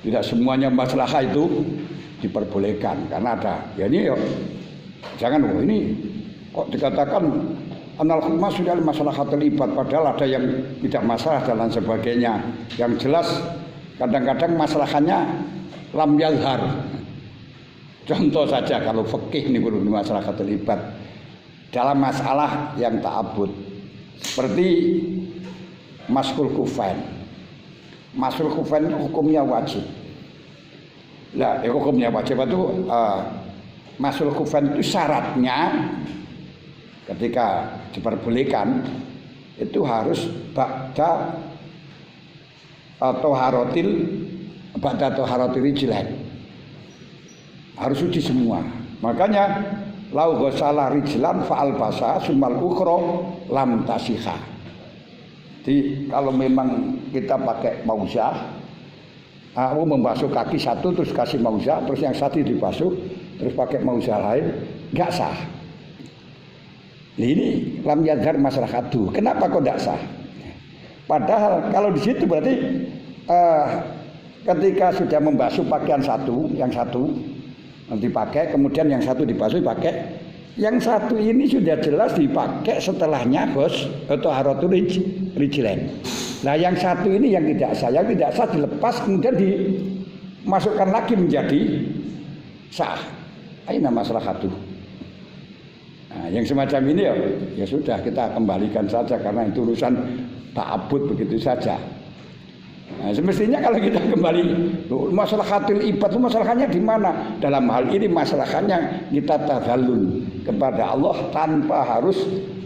Tidak semuanya maslahah itu diperbolehkan karena ada. Ya ini ya, jangan ini kok dikatakan anal hukma sudah maslahatul ibad, padahal ada yang tidak masalah dan lain sebagainya. Yang jelas kadang-kadang masalahnya lam yazhar. Contoh saja kalau fikih ini belum maslahatul ibad dalam masalah yang ta'abbud seperti maskul kufain. Masul kufain hukumnya wajib. Lah, hukumnya wajib itu masul kufain itu syaratnya ketika diperbolehkan itu harus ba'da atau haratil rijlain. Harus suci semua. Makanya lau ghasala rijlan fa'al basa sumal ukhra lam tasihha. Jadi kalau memang kita pakai mauzah, aku membasuh kaki satu terus kasih mauzah, terus yang satu dibasuh terus pakai mauzah lain, nggak sah. Ini lam yazhar maslahatu. Kenapa kok nggak sah? Padahal kalau di situ berarti ketika sudah membasuh pakaian satu, yang satu dipakai, kemudian yang satu dibasuh pakai. Yang satu ini sudah jelas dipakai setelahnya bos atau haratul rijlain. Nah yang satu ini yang tidak sah dilepas kemudian dimasukkan lagi menjadi sah. Aina maslahatu. Nah, yang semacam ini ya sudah kita kembalikan saja karena itu urusan ta'abbud begitu saja. Nah, semestinya kalau kita kembali maslahatul ibad itu masalahnya di mana? Dalam hal ini masalahnya kita tadzallul kepada Allah tanpa harus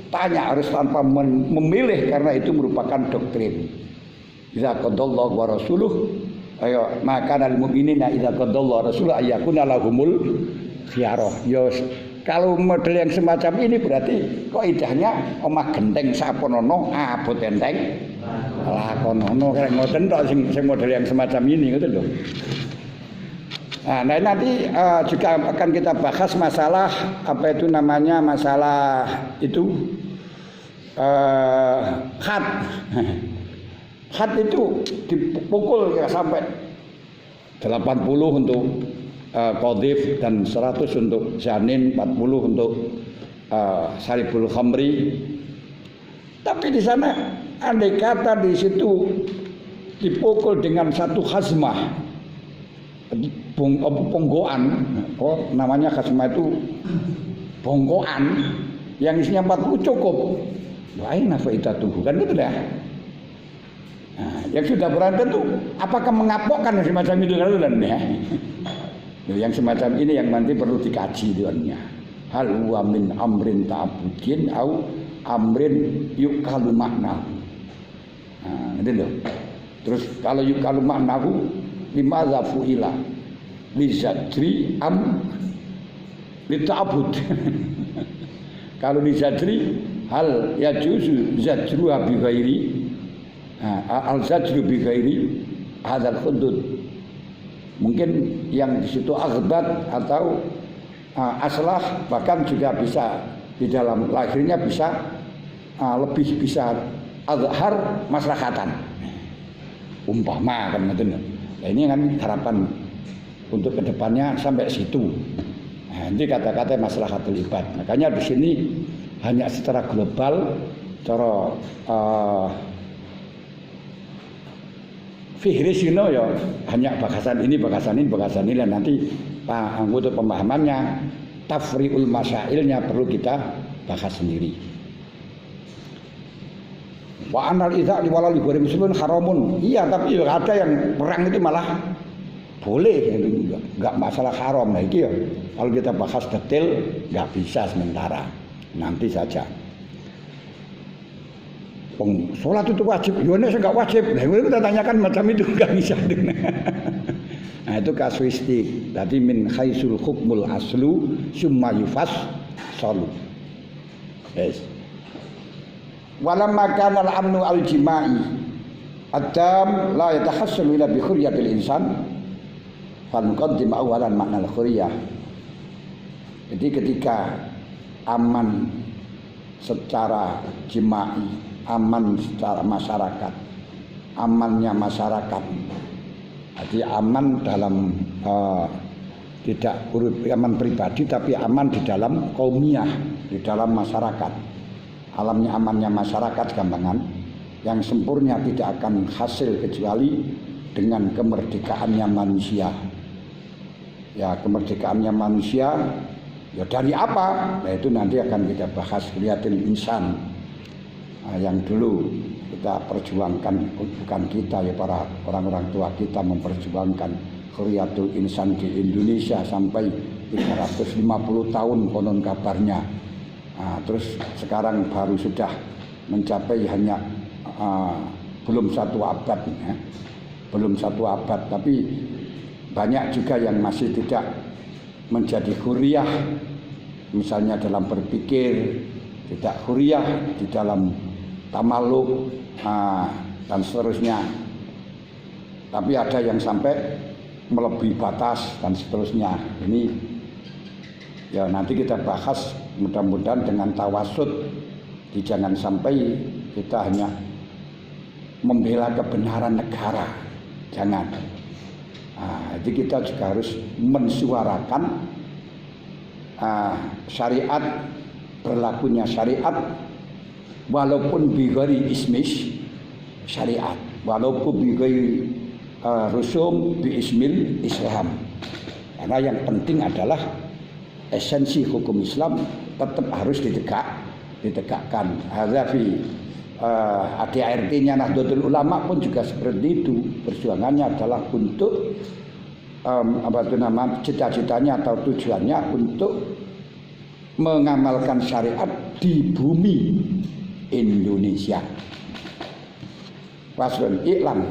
tanya, harus tanpa memilih karena itu merupakan doktrin. Idza qadallahu wa rasuluh maka al mu'minina idza qadallahu wa rasuluh ayyakuna lahumul khiyarah. Ya kalau model yang semacam ini berarti kaidahnya omah genteng saponono abot enteng lakonono kaya ngoten tok sing model yang semacam ini ngoten lho. Nah, nanti juga akan kita bahas masalah apa itu namanya masalah itu khat. Khat itu dipukul ya sampai 80 untuk qadhif dan 100 untuk janin, 40 untuk saribul khamri. Tapi di sana andai kata di situ dipukul dengan satu khazmah, bonggoan, namanya khazmah itu bonggoan yang isinya 40 cukup. Lain apa itu kan gitu dah. Nah, yang sudah berantem tuh apakah mengapokkan yang semacam itu kan ya? Yang semacam ini yang nanti perlu dikaji duanya. Hal huwa min amrin ta'budin au amrin yukalu makna. Nah, itu loh. Terus kalau yukalu maknahu limadza fu'ila li zadri am li ta'bud. Kalau li zadri hal yajuzu zadru bi ghairi al zadru bi ghairi hadzal hudud. Mungkin yang di situ aghbat atau aslah bahkan juga bisa di dalam lahirnya bisa lebih bisa azhar maslahatan umpama kan ngoten. Nah, ini kan harapan untuk kedepannya sampai situ. Nah, nanti kata-kata maslahatul ibad. Makanya di sini hanya secara global cara fihris ya hanya bahasan ini dan nanti untuk pemahamannya tafri'ul masailnya perlu kita bahas sendiri. Wa anal idza li walal ghairi muslimin haramun. Iya, tapi ada yang perang itu malah boleh, enggak masalah haram. Nah iki ya kalau kita bahas detail enggak bisa sementara. Nanti saja. Sholat itu wajib, Yohanes enggak wajib. Nah, kita tanyakan macam itu enggak bisa. Nah, itu kasuistik. Berarti min khaisul hukmul aslu summa yufas shalu. Yes. Walamma kana al-amnu al-jima'i adam la yatahassalu illa bi khuriyatil insan fa nuqaddim awalan makna al-khuriyah. Jadi ketika aman secara jima'i, aman secara masyarakat, amannya masyarakat Jadi aman dalam tidak aman pribadi tapi aman di dalam kaumiyah, di dalam masyarakat. Alamnya amannya masyarakat gampangan. Yang sempurna tidak akan hasil kecuali dengan kemerdekaannya manusia. Ya, kemerdekaannya manusia ya dari apa? Nah, itu nanti akan kita bahas Hurriyatul Insan. Nah, yang dulu kita perjuangkan, bukan kita ya, para orang-orang tua kita memperjuangkan Hurriyatul Insan di Indonesia sampai 350 tahun konon kabarnya. Nah, terus sekarang baru sudah mencapai hanya belum 1 abad ya. Belum 1 abad, tapi banyak juga yang masih tidak menjadi hurriyah, misalnya dalam berpikir tidak hurriyah, di dalam tamaluk dan seterusnya. Tapi ada yang sampai melebihi batas dan seterusnya. Ini ya nanti kita bahas, mudah-mudahan dengan tawasud. Jangan sampai kita hanya membela kebenaran negara, jangan. Jadi kita juga harus mensuarakan syariat, berlakunya syariat, walaupun bighairi ismis syariat, walaupun bighairi rusum bi ismil Islam. Karena yang penting adalah esensi hukum Islam tetap harus ditegakkan. Hadzafi ADART-nya Nahdlatul Ulama pun juga seperti itu. Perjuangannya adalah untuk cita-citanya atau tujuannya untuk mengamalkan syariat di bumi Indonesia. Faslun i'lam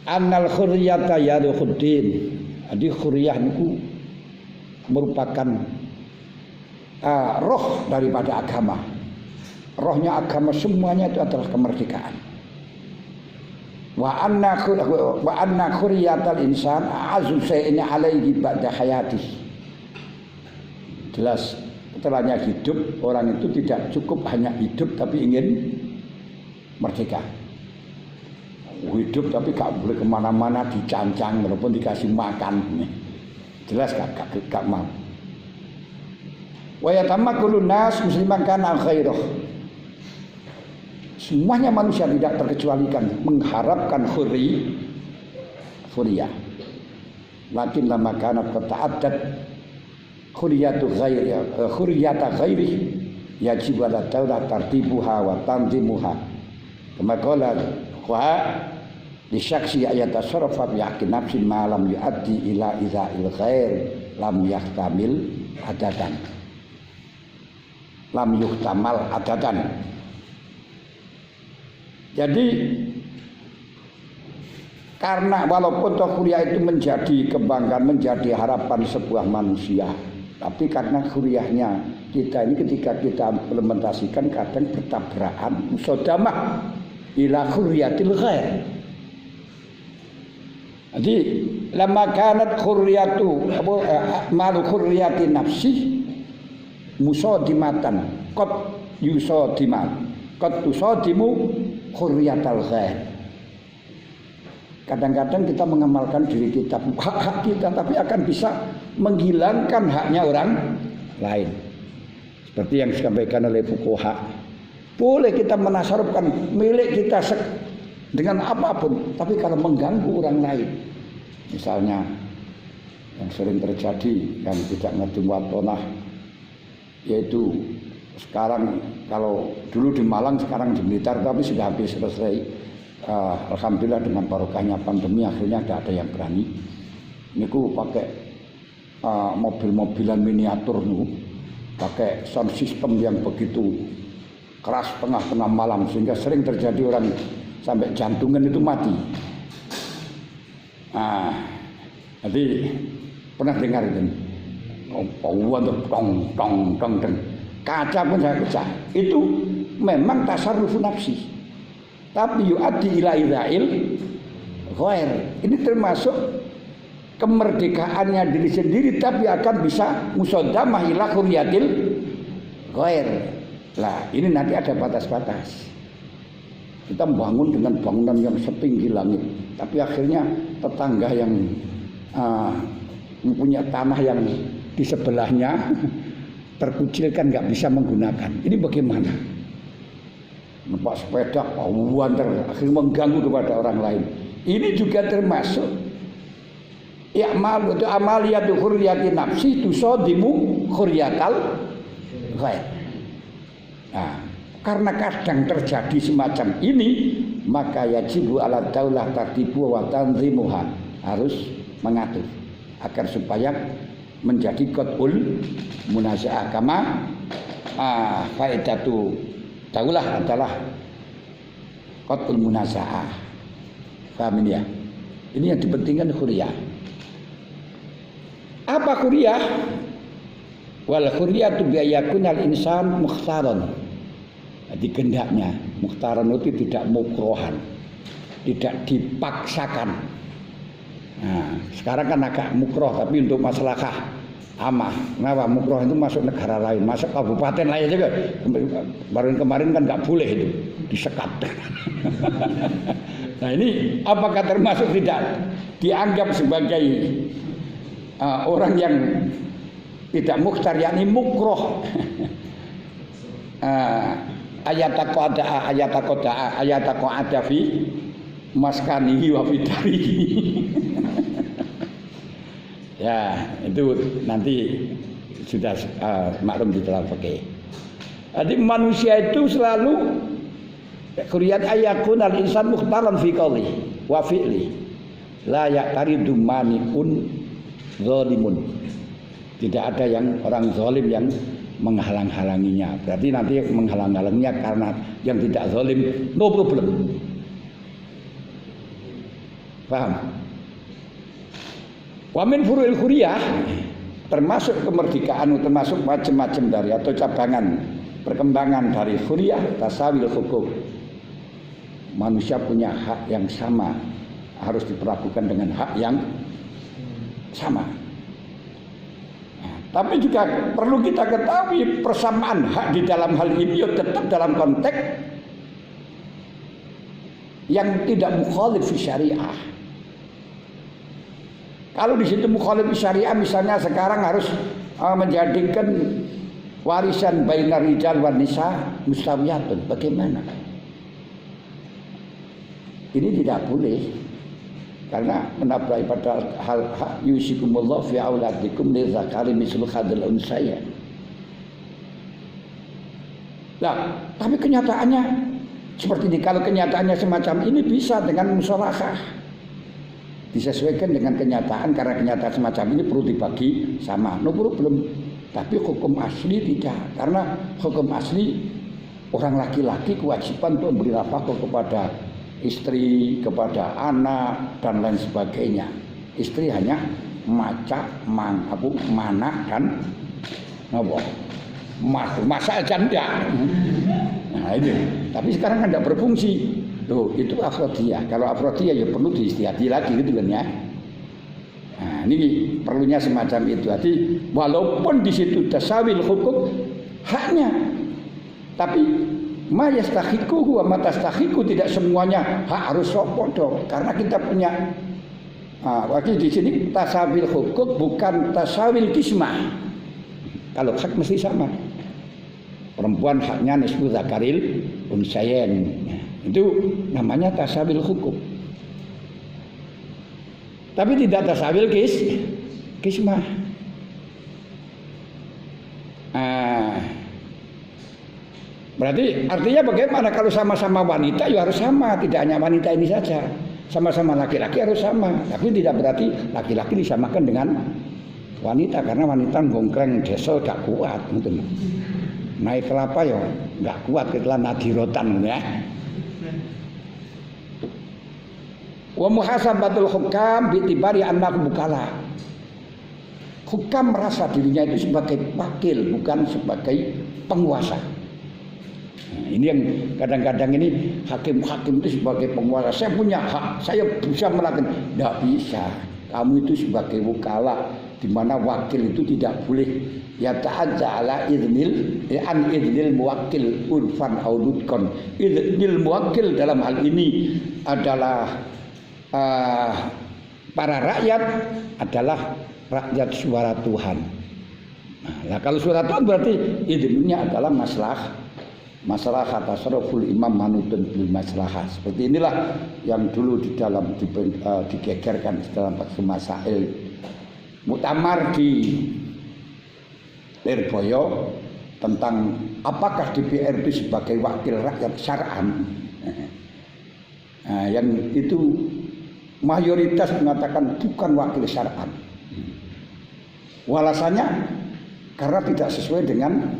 annal hurriyata yaduhuddin. Jadi hurriyah niku merupakan roh daripada agama. Rohnya agama semuanya itu adalah kemerdekaan. Wa anna hurriyatal insan a'azzu shay'in 'alaihi ba'da hayatihi. Jelas setelahnya hidup, orang itu tidak cukup hanya hidup tapi ingin merdeka. Hidup tapi gak boleh kemana-mana, dicancang walaupun dikasih makan. Jelas gak mau. Wa yatamakkulun nas musliman kana khairuh. Semuanya manusia tidak terkecualikan mengharapkan hurriyah. Lakin lama kanat ta'addad hurriyata ghairi yajib ala daulah tartibuha wa tanzimuha. Kama qala wa li syakhsi ayatasarrafa bi haqqi nafsin ma lam yuaddi ila iza'il ghair lam yahtamil adadan. Lam yuhtamal adadan. Jadi karena walaupun hurriyah itu menjadi kebanggaan, menjadi harapan sebuah manusia, tapi karena hurriyahnya kita ini ketika kita implementasikan kadang bertabrakan musodamah ila hurriyatil ghair. Jadi lama kanat hurriyatu malu hurriyati nafsi musodimatan qad yusodiman qad tusodimu hurriyatal ghair. Kadang-kadang kita mengamalkan diri kita, hak kita, tapi akan bisa menghilangkan haknya orang lain. Seperti yang disampaikan oleh fuqaha. Boleh kita menasarufkan milik kita dengan apapun, tapi kalau mengganggu orang lain, misalnya yang sering terjadi yang tidak ngerti muatonah, yaitu sekarang kalau dulu di Malang, sekarang di Blitar, tapi sudah habis selesai. Alhamdulillah dengan barokahnya pandemi akhirnya tidak ada yang berani. Ini ku pakai mobil-mobilan miniatur nu, pakai sound system yang begitu keras tengah-tengah malam sehingga sering terjadi orang sampai jantungan itu mati. Jadi pernah dengar itu? Tong tong. Kaca pun saya pecah. Itu memang tasarruf nafsi. Tapi yu'addi ila ilail ghair. Ini termasuk kemerdekaannya diri sendiri, tapi akan bisa musodamah ila hurriyatil ghair. Lah, ini nanti ada batas-batas. Kita membangun dengan bangunan yang setinggi langit, tapi akhirnya tetangga yang mempunyai tanah yang di sebelahnya terkucilkan, nggak bisa menggunakan. Ini bagaimana? Nampak sepeda pauan akhirnya mengganggu kepada orang lain. Ini juga termasuk i'mal itu amaliyatu hurriyati nafsi tusadimu hurriyatal ghair. Nah, karena kadang terjadi semacam ini, maka yajibu ala daulah tartibu wa tanzimuha, harus mengatur agar supaya menjadi qat'ul munazaah kama faedatu daulah adalah qat'ul munazaah. Paham ini ya? Ini yang dipentingkan hurriyah. Apa hurriyah? Wal hurriyatu bi yakunal insan mukhtaran. Jadi kehendaknya mukhtaran itu tidak mukrohan, tidak dipaksakan. Nah, sekarang kan agak mukroh, tapi untuk masalah amah. Kenapa? Mukroh itu masuk negara lain, masuk kabupaten lain juga. Kemarin kan nggak boleh itu, disekat. Nah ini apakah termasuk tidak dianggap sebagai orang yang tidak mukhtar, yakni mukroh? Ayatakoda fi maskanihi wa fidarihi. Ya, itu nanti sudah maklum di dalam fikih. Jadi manusia itu selalu kuriyat ayakun al insan mukhtaran fi qawli wa fi'li. La yaqtaridu mani'un zalimun. Tidak ada yang orang zalim yang menghalang-halanginya. Berarti nanti menghalang-halanginya karena yang tidak zalim, no problem. Paham? Wa min furu'il hurriyah, termasuk kemerdekaan, termasuk macam-macam dari atau cabangan perkembangan dari hurriyah tasawil hukum. Manusia punya hak yang sama, harus diperlakukan dengan hak yang sama. Tapi juga perlu kita ketahui persamaan hak di dalam hal ini tetap dalam konteks yang tidak mukhalif syariah. Kalau di situ mukhalif syariah, misalnya sekarang harus menjadikan warisan bainar rijal wan nisa mustawiyatun, bagaimana? Ini tidak boleh. Karena menabrak pada hal hak yusikumullah fi auladikum li zakari mislu hadil unsaya. Nah, tapi kenyataannya seperti ini. Kalau kenyataannya semacam ini bisa dengan musyawarah, disesuaikan dengan kenyataan, karena kenyataan semacam ini perlu dibagi sama, no problem. Tapi hukum asli tidak, karena hukum asli orang laki-laki kewajiban untuk memberi nafkah kepada istri, kepada anak dan lain sebagainya. Istri hanya maca, mana dan masak janda. Nah ini. Tapi sekarang kan tidak berfungsi. Tuh itu afrodiyah. Kalau afrodiyah ya perlu diistihati lagi gitu kan ya. Nah ini perlunya semacam itu. Jadi walaupun di situ tasawil hukum haknya, tapi ma yastahiquhu wa ma tastahiqu, tidak semuanya hak harus sopodo, karena kita punya wakil di sini tasawil hukuk bukan tasawil kismah. Kalau hak mesti sama. Perempuan haknya nisfu zakaril unsayen. Itu namanya tasawil hukuk. Tapi tidak tasawil kismah. Berarti artinya bagaimana kalau sama-sama wanita ya harus sama, tidak hanya wanita ini saja. Sama-sama laki-laki harus sama, tapi tidak berarti laki-laki disamakan dengan wanita, karena wanita gongkreng desel gak kuat gitu. Naik kelapa ya gak kuat, ketelan nadirotan ya. Wa muhasabatul hukam bitibari annahu bukala. Hukam merasa dirinya itu sebagai wakil, bukan sebagai penguasa. Nah, ini yang kadang-kadang ini hakim-hakim itu sebagai penguasa. Saya punya hak, saya bisa melakukan. Tidak bisa. Kamu itu sebagai wukala, di mana wakil itu tidak boleh ya ta'adza ala idnil muwakkil urfan au nutqan. Idnil muwakkil dalam hal ini adalah para rakyat adalah rakyat suara Tuhan. Nah, kalau suara Tuhan berarti idenya adalah masalah tasarruful imam manutun bil maslahah. Seperti inilah yang dulu di dalam digegerkan dalam masail muktamar di Lirboyo tentang apakah DPR itu sebagai wakil rakyat syar'an. Nah, yang itu mayoritas mengatakan bukan wakil syar'an. Alasannya karena tidak sesuai dengan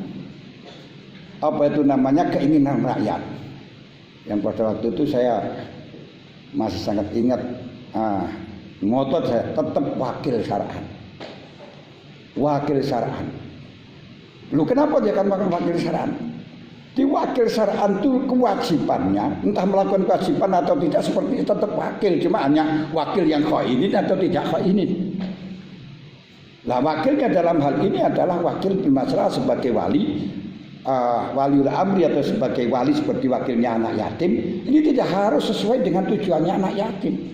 keinginan rakyat. Yang pada waktu itu saya masih sangat ingat, ngotot saya tetap wakil syar'an. Wakil syar'an. Lu kenapa dia kan makan wakil syar'an? Di wakil syar'an itu kewajibannya, entah melakukan kewajiban atau tidak seperti itu tetap wakil, cuma hanya wakil yang khainin atau tidak khainin. Nah, wakilnya dalam hal ini adalah wakil bil maslahah sebagai waliul amri atau sebagai wali seperti wakilnya anak yatim. Ini tidak harus sesuai dengan tujuannya anak yatim.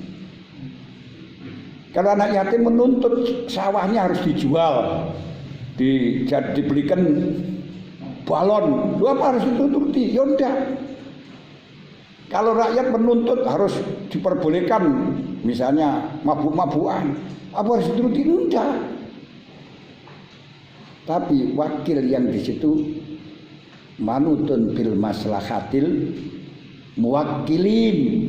Kalau anak yatim menuntut sawahnya harus dijual, dibelikan balon, lu apa harus dituruti? Ya udah. Kalau rakyat menuntut harus diperbolehkan, misalnya mabuk-mabukan, apa harus dituruti? Enggak. Tapi wakil yang di situ manutun bil maslahatil muwakilin,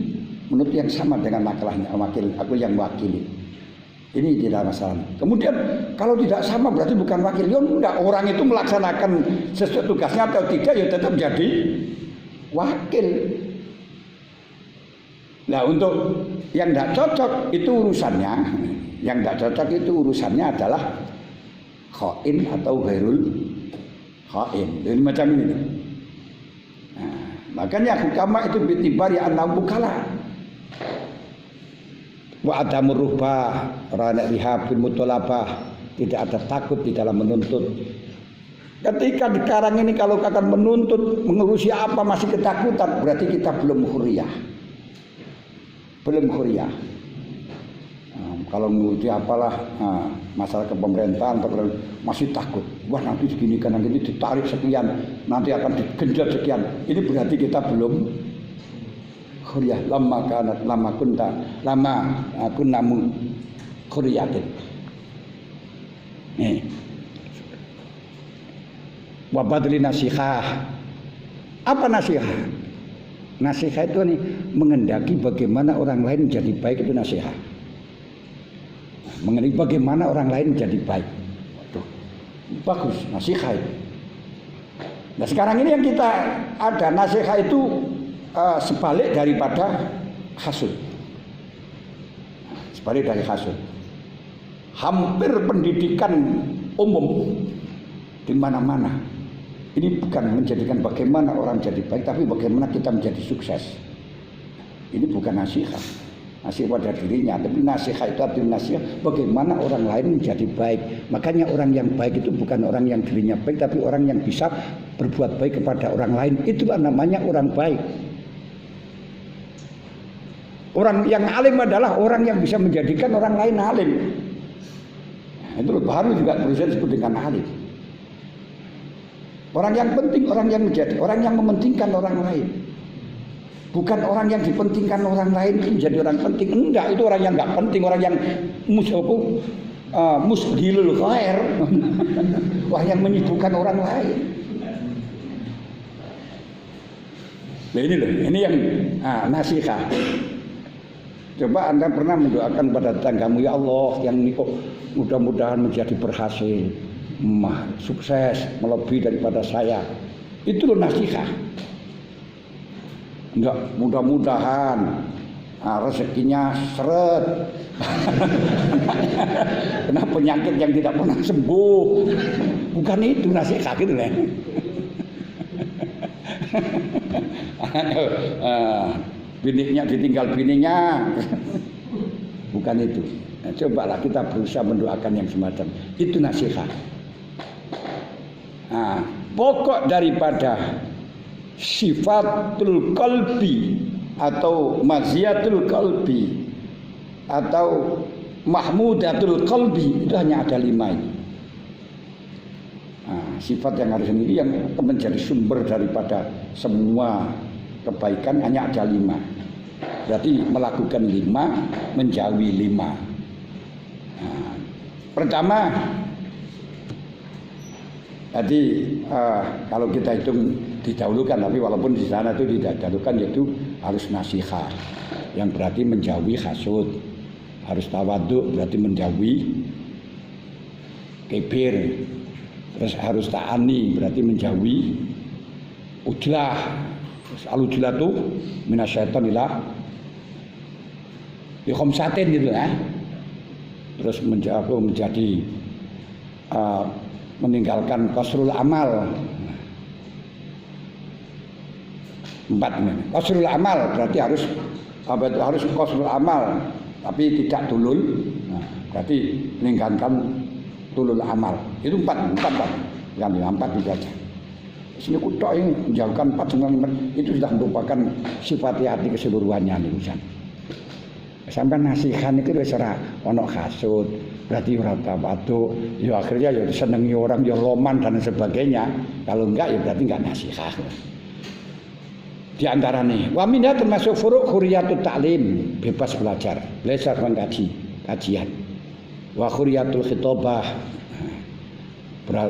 menurut yang sama dengan makalahnya wakil, aku yang wakili. Ini tidak masalah. Kemudian kalau tidak sama berarti bukan wakil. Ya enggak, orang itu melaksanakan sesuai tugasnya atau tidak ya tetap jadi wakil. Nah, untuk yang tidak cocok itu urusannya, yang tidak cocok itu urusannya adalah khain atau ghairul khain. Jadi macam ini. Nah, makanya hukama itu bitibari annahu bukala. Wa adamur ruhbah rana rihab bil mutolabah, tidak ada takut di dalam menuntut. Ketika sekarang ini kalau akan menuntut mengurusi apa masih ketakutan, berarti kita belum huriyah. Belum huriyah. Kalau mengurusi apalah masalah kepemerintahan masih takut. Wah, nanti segini kan nanti ditarik sekian, nanti akan digenjot sekian. Ini berarti kita belum khuriyah. Lama kunnamu khuriyatin. Nih. Wa badli nasihah. Apa nasihah? Nasihah itu nih mengendaki bagaimana orang lain menjadi baik, itu nasihah. Mengenai bagaimana orang lain menjadi baik. Waduh, bagus nasihah itu. Nah, sekarang ini yang kita ada nasihah itu sebalik daripada hasud. Sebalik dari hasud. Hampir pendidikan umum di mana-mana ini bukan menjadikan bagaimana orang jadi baik, tapi bagaimana kita menjadi sukses. Ini bukan nasihat, nasihat pada dirinya, tapi nasihat itu artinya nasihat bagaimana orang lain menjadi baik. Makanya orang yang baik itu bukan orang yang dirinya baik, tapi orang yang bisa berbuat baik kepada orang lain. Itulah namanya orang baik. Orang yang alim adalah orang yang bisa menjadikan orang lain alim. Nah, itu baru juga berusaha disebut dengan alim. Orang yang penting, orang yang menjadi, orang yang mementingkan orang lain. Bukan orang yang dipentingkan orang lain itu menjadi orang penting. Enggak, itu orang yang enggak penting, orang yang musghilul khair. Wah, yang menyibukkan orang lain. Nah, ini loh, ini yang nasihat. Coba Anda pernah mendoakan pada tetanggamu, ya Allah, yang ini kok mudah-mudahan menjadi berhasil, sukses, melebihi daripada saya. Itu loh nasihat. Enggak, mudah-mudahan rezekinya seret. Kena penyakit yang tidak pernah sembuh. Bukan itu nasihat gitu lah. Bininya ditinggal bininya, bukan itu. Nah, cobalah kita berusaha mendoakan yang semacam itu nasihat. Nah, pokok daripada sifatul qalbi atau maziyatul qalbi atau mahmudatul qalbi, itu hanya ada 5 ini. Nah, sifat yang harus ini yang menjadi sumber daripada semua kebaikan hanya ada 5. Berarti melakukan 5, menjauhi 5. Nah, pertama, jadi kalau kita hitung didahulukan, tapi walaupun di sana itu tidak didahulukan, yaitu harus nasihah, yang berarti menjauhi hasud. Harus tawaduk, berarti menjauhi kibir. Terus harus ta'ani, berarti menjauhi ujlah. Terus al-ujlah itu minasyaiton ila bi khamsatin gitu ya. Terus menjadi meninggalkan qasrul amal. 4 ini. Qasrul amal berarti harus qasrul amal, tapi tidak tulul. Nah, berarti meninggalkan tulul amal. Itu 4 kan 4 itu aja. Sini kutok ini menjauhkan 4 dengan itu sudah merupakan sifat hati keseluruhannya nih Ustaz. Sampai nasihan itu wis ora ana hasud, berarti ora tawadhu, ya akhirnya ya disenengi orang, ya roman dan sebagainya. Kalau enggak ya berarti enggak nasihat. Di antara nih, wa minha termasuk furu' khuriyatut ta'lim, bebas belajar, belajar mengkaji, kajian. Wa khuriyatul khitabah,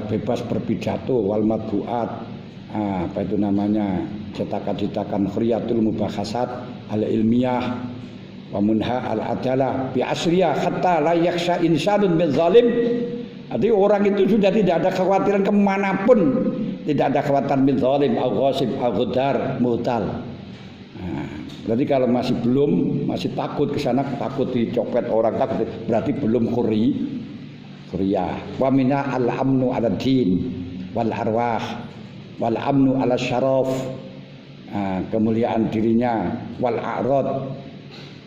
bebas berpidato, wal madbu'at, apa itu namanya, cetakan-cetakan khuriyatul mubahasat al ilmiyah, wa munha al adalah bi asriyah hatta la yakhsha insanun min zalim. Artinya orang itu sudah tidak ada kekhawatiran kemanapun, tidak ada kekhawatiran min zalim, au ghasib, au ghadar, muhtal. Berarti kalau masih takut ke sana, takut dicopet orang, takut, berarti belum khuriyah. Wa minna al-amnu 'ala din wal arwah wal amnu 'ala syaraf. Kemuliaan dirinya, wal a'rad,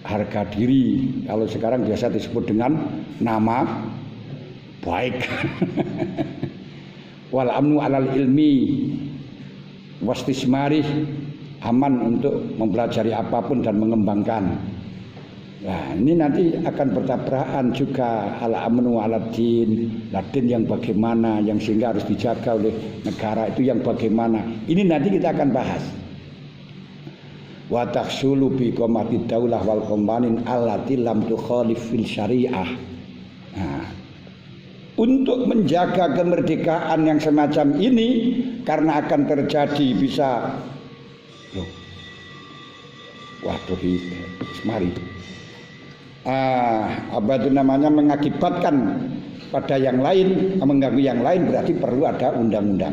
harga diri. Kalau sekarang biasa disebut dengan nama baik. Wal amnu 'alal ilmi wastismarih, aman untuk mempelajari apapun dan mengembangkan. Nah, ini nanti akan bertabrakan juga al-amnu 'alad din, din yang bagaimana, yang sehingga harus dijaga oleh negara itu yang bagaimana. Ini nanti kita akan bahas. Wa tahsulu bi qamati daulah wal qawanin allati lam tukhalif fil syariah. Nah, untuk menjaga kemerdekaan yang semacam ini, karena akan terjadi bisa waduh mari apa itu namanya mengakibatkan pada yang lain, mengganggu yang lain, berarti perlu ada undang-undang.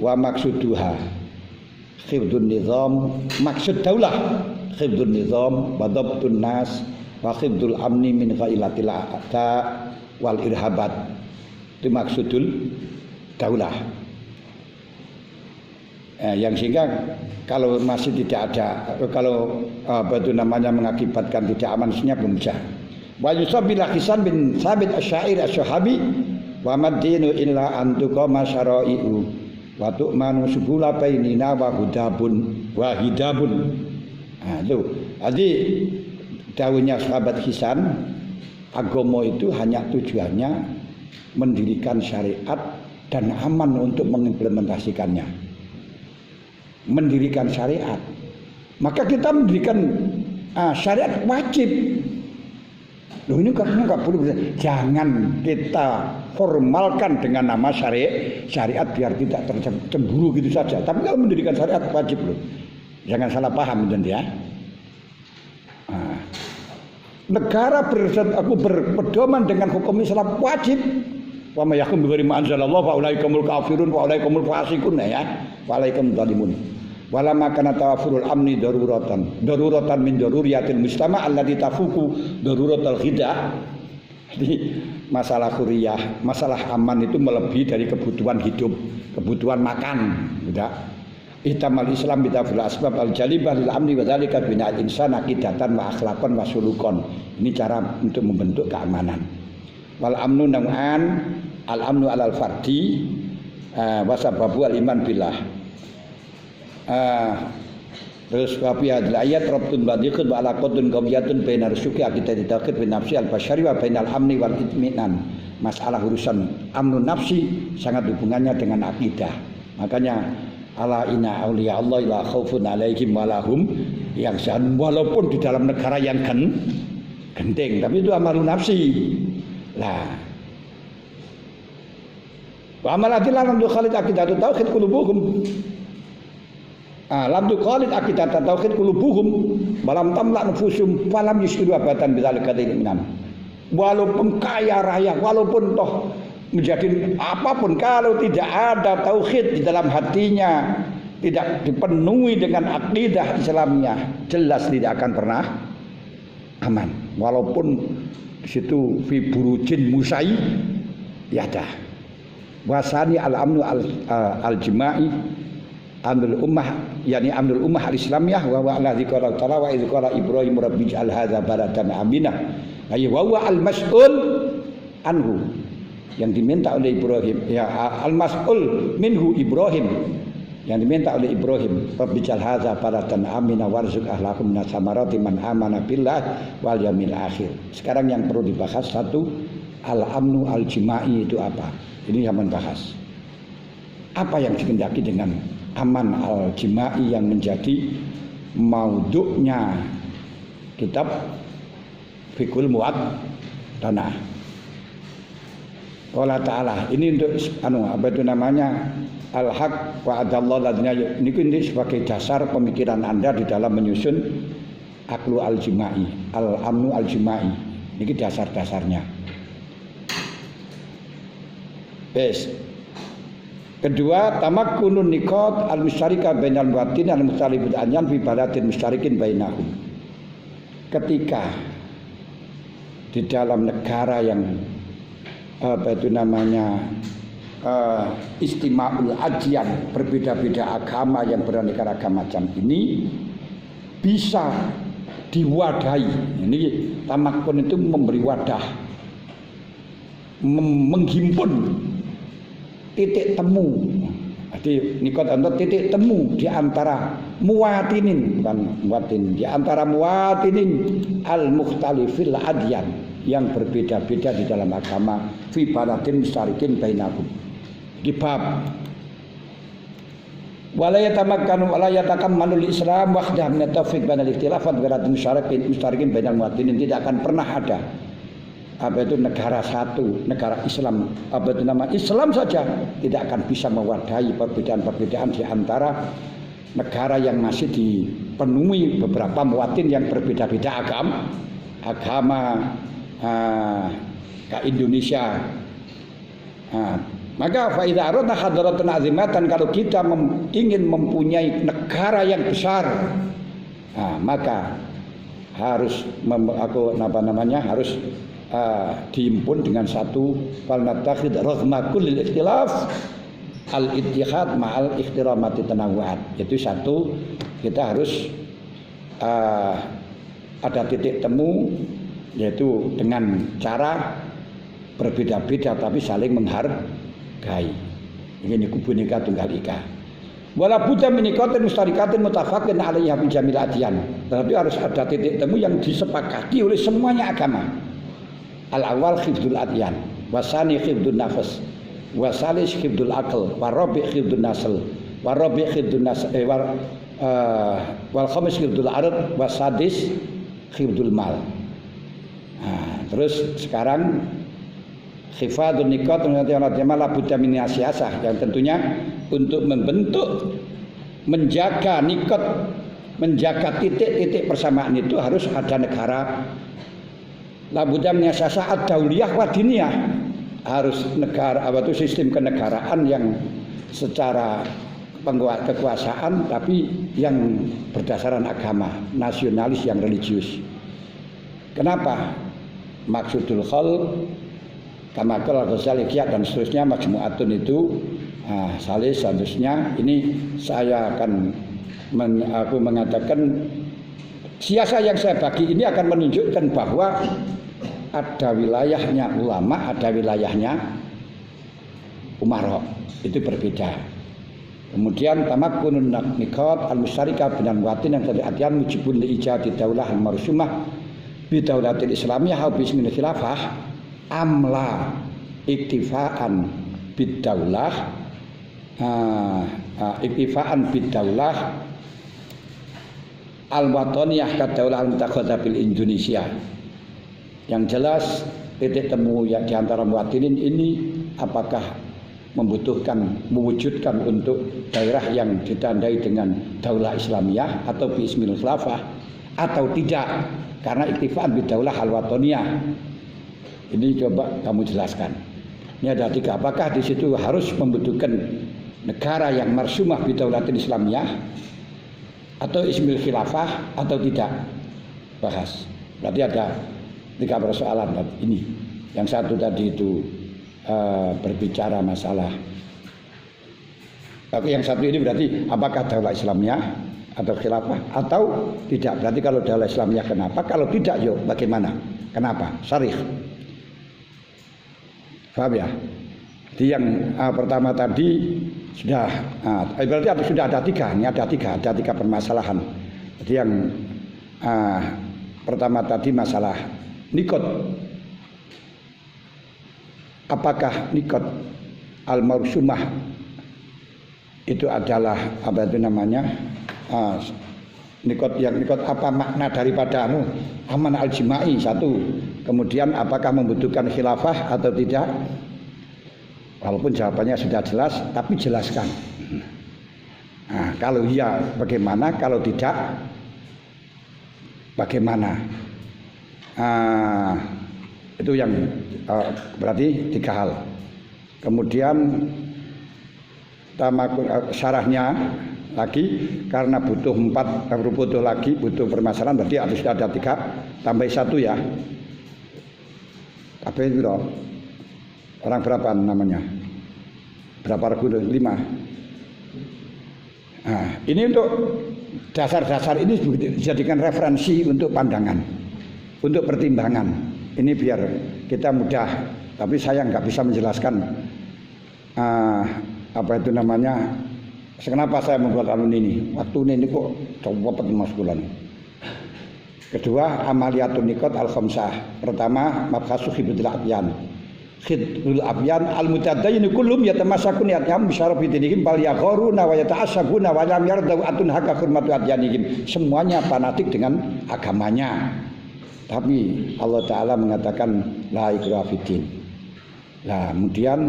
Wa maksuduha khifdun nizam, maksud daulah khifdun nizam wa dhabtun nas wa khifdul amni min ghailatil a'da wal irhabat. Itu maksudul daulah. Yang sehingga kalau masih tidak ada, kalau apa itu namanya mengakibatkan tidak aman, sebenarnya belum bisa. Wa yusabil Hisan bin Sabit Asy-Syair Asy-Syahabi wa mad-dinu illa an tuqama syara'i'u wa tu'manu subula bainina wa hudabun wa hidabun. Nah, itu. Jadi dawuhnya sahabat Hisan, agama itu hanya tujuannya mendirikan syariat dan aman untuk mengimplementasikannya. Mendirikan syariat, maka kita mendirikan syariat wajib. Loh, ini karena nggak boleh. Jangan kita formalkan dengan nama syariat biar tidak tercemburu gitu saja. Tapi kalau mendirikan syariat wajib loh. Jangan salah paham ya. Negara berpedoman dengan hukum Islam wajib. Wa may yakum bi ghairi ma anzalallahu fa ulaikumul kafirun wa ulaikumul fasiqun ya. Wa alaikum zalimun. Wala makana tawafurul amni daruratan min daruriyatil mujtama allati tafuku daruratal ghidah. Jadi masalah khuriyah, masalah aman itu melebihi dari kebutuhan hidup, kebutuhan makan, tidak. Ihtamal Islam bitafil asbab al-jalibah lil amni wa dzalika bina'al insan aqidatan wa akhlaqan wa sulukon. Ini cara untuk membentuk keamanan. Wal amnu naw'an, al amnu alal fardi wa sababu al iman billah. Terus wafi hadil ayat rabtun badiqun wa alaqatun qawiyatun bainar syuki akidah ditaqid bin nafsi al-basyari wa bainal amni wal itminan. Masalah urusan amnun nafsi sangat hubungannya dengan akidah. Makanya ala inna auliya Allah la khaufun alaihim walahum yahzanun, walaupun di dalam negara yang genting, tapi itu amalun nafsi. Lah wa amalatil lam tukhalid aqidatu tauhid qulubuhum. Lam tukhalid aqidatu tauhid qulubuhum malam tamla nufusum falam yusiru abatan bidzalika minan. Walaupun kaya raya, walaupun toh menjadi apapun, kalau tidak ada tauhid di dalam hatinya, tidak dipenuhi dengan akidah Islamnya, jelas tidak akan pernah aman. Walaupun di situ fi burujin musai ya dah. Wasani al-amnu al-jimai amnul ummah, yakni amnul ummah al-islamiyah wa huwa alladzi qala ta'ala wa idz qala Ibrahim rabbi ij'al hadza baladan aminah. Ay wa huwa al-mas'ul anhu, yang diminta oleh Ibrahim, ya al-mas'ul minhu Ibrahim, yang diminta oleh Ibrahim, rabbi ij'al hadza baladan aminah warzuq ahlahum minas samarati man amana billah wal yaumil akhir. Sekarang yang perlu dibahas satu, al-amnu al-jimai itu apa? Ini yang membahas apa yang dikehendaki dengan aman al-jimai yang menjadi maudhu'nya kitab Fiqhul Muwaddanah. Allah Ta'ala ini untuk apa itu namanya al-haq wa adallahu ladina, ini sebagai dasar pemikiran Anda di dalam menyusun aklu al-jimai, al-amnu al-jimai. Ini dasar-dasarnya. Bes. Kedua, tamakkunun niqat al-mustarika bainal muwatin al-mustalifut anyan fi baladin mustarikin bainahum. Ketika di dalam negara yang apa itu namanya istima'ul adyan, berbeda-beda agama yang beraneka ragam macam ini bisa diwadahi. Ini tamakkun itu memberi wadah, menghimpun titik temu. Jadi nikot antara titik temu di antara muwatinin, bukan muwatin, di antara muwatinin al-mukhtalifil adyan, yang berbeda-beda di dalam agama, fi baladin mustarikin bainahum. Di bab wala yatamakkanu wala yatakammalul Islam wahdah min at-tawfiq bainal ikhtilafat baladin mustarikin bainal muwatinin. Tidak akan pernah ada apa itu negara satu, negara Islam, apa itu nama Islam saja tidak akan bisa mewadahi perbedaan-perbedaan di antara negara yang masih dipenuhi beberapa muwatin yang berbeda-beda agama ke Indonesia. Maka fa idza aradna hadaratun azimatan, kalau kita ingin mempunyai negara yang besar, maka harus harus dihimpun dengan satu fal natakhid raghma kullil ikhtilaf al-ittihad ma'al ikhtiramati tanawu'at. Itu satu, kita harus ada titik temu, yaitu dengan cara berbeda-beda tapi saling menghargai. Ini kubunika tunggal ika. Wala budda min niqatin mustarikatin mutafaqin 'alaiha bi jamil adyan. Tapi harus ada titik temu yang disepakati oleh semuanya agama. Al-awwal khifdul adyan, wasani khifdul nafas, wasalis khifdul aql, warabi khifdul nasl, warabi khifdul wal khamis khifdul ard, wasadis khifdul mal. Terus sekarang khifadun niqat la budda min siasah, yang tentunya untuk membentuk, menjaga niqat, menjaga titik-titik persamaan itu harus ada negara. La budda min siasah ad-dauliyah wa diniyah, harus negara apa itu sistem kenegaraan yang secara kekuasaan tapi yang berdasarkan agama, nasionalis yang religius. Kenapa? Maksudul khalq kama qala Ghazali dan seterusnya majmu'atun itu salis seterusnya. Ini saya akan aku mengatakan siasa yang saya bagi ini akan menunjukkan bahwa ada wilayahnya ulama, ada wilayahnya umara, itu berbeda. Kemudian tamakkunun niqat al-mustarika binan watin yang tadi artian mujibun li ijadi daulah al-marsumah bi daulatil islamiyah au bismil khilafah amla iktifaan bid daulah iktifaan bid daulah al-wataniyah ka daulah al-mutakhadha bil Indonesia. Yang jelas titik temu yang diantara muwatinin ini apakah mewujudkan untuk daerah yang ditandai dengan daulah Islamiyah atau bismil khilafah atau tidak, karena iktifaan bidaulah al-wataniyah. Ini coba kamu jelaskan. Ini ada 3. Apakah di situ harus membutuhkan negara yang marsumah bidaulatil Islamiyah atau ismil khilafah atau tidak? Bahas. Berarti ada 3 persoalan ini. Yang satu tadi itu berbicara masalah. Yang satu ini berarti apakah daulah Islamiyah atau khilafah atau tidak? Berarti kalau daulah Islamiyah kenapa? Kalau tidak yo bagaimana? Kenapa? Syarih. Paham ya? Jadi yang pertama tadi sudah berarti sudah ada 3. Ini ada 3 permasalahan. Jadi yang pertama tadi masalah nikot. Apakah nikot al-marsumah itu adalah apa itu namanya nikot apa makna daripada aman al-jimai satu, kemudian apakah membutuhkan khilafah atau tidak? Walaupun jawabannya sudah jelas, tapi jelaskan. Nah, kalau iya bagaimana, kalau tidak bagaimana? Itu yang berarti 3 hal. Kemudian syarahnya lagi karena butuh 4, butuh lagi, butuh permasalahan, berarti harus ada 3 tambah 1 ya. Apa itu loh? Orang berapa namanya? Berapa regu? 5. Nah, ini untuk dasar-dasar ini dijadikan referensi untuk pandangan, untuk pertimbangan. Ini biar kita mudah, tapi saya nggak bisa menjelaskan apa itu namanya. Kenapa saya membuat alun ini? Waktu ini kok coba Mas bulan. Kedua, amaliyatun nikot al-khamsah. Pertama, mabhasu khidul abyan. Khidul abyan al-mutadayyin kullum yatamasakun yatam bisyarafi dinihim bal yaghuruna wa yata'assabuna wa lam yardau atun haka hurmatu adyanihim. Semuanya fanatik dengan agamanya. Tapi Allah Ta'ala mengatakan la ikraha fiddin. Nah, kemudian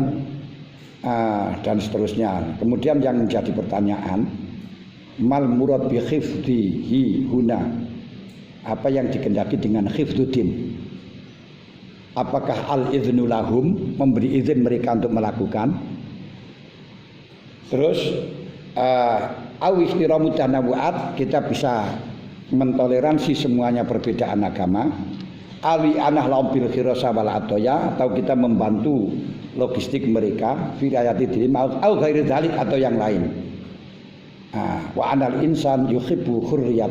dan seterusnya. Kemudian yang menjadi pertanyaan, mal murad bi khifdihi huna. Apa yang dikehendaki dengan khifduddin? Apakah al-idznu lahum, memberi izin mereka untuk melakukan? Terus awis tiramu tanawuat, kita bisa mentoleransi semuanya perbedaan agama. Awi anah laum bil khirasa wal atoya, atau kita membantu logistik mereka firayati diri au ghairi dzalik atau yang lain. Wa anal insan yuhibbu hurriyat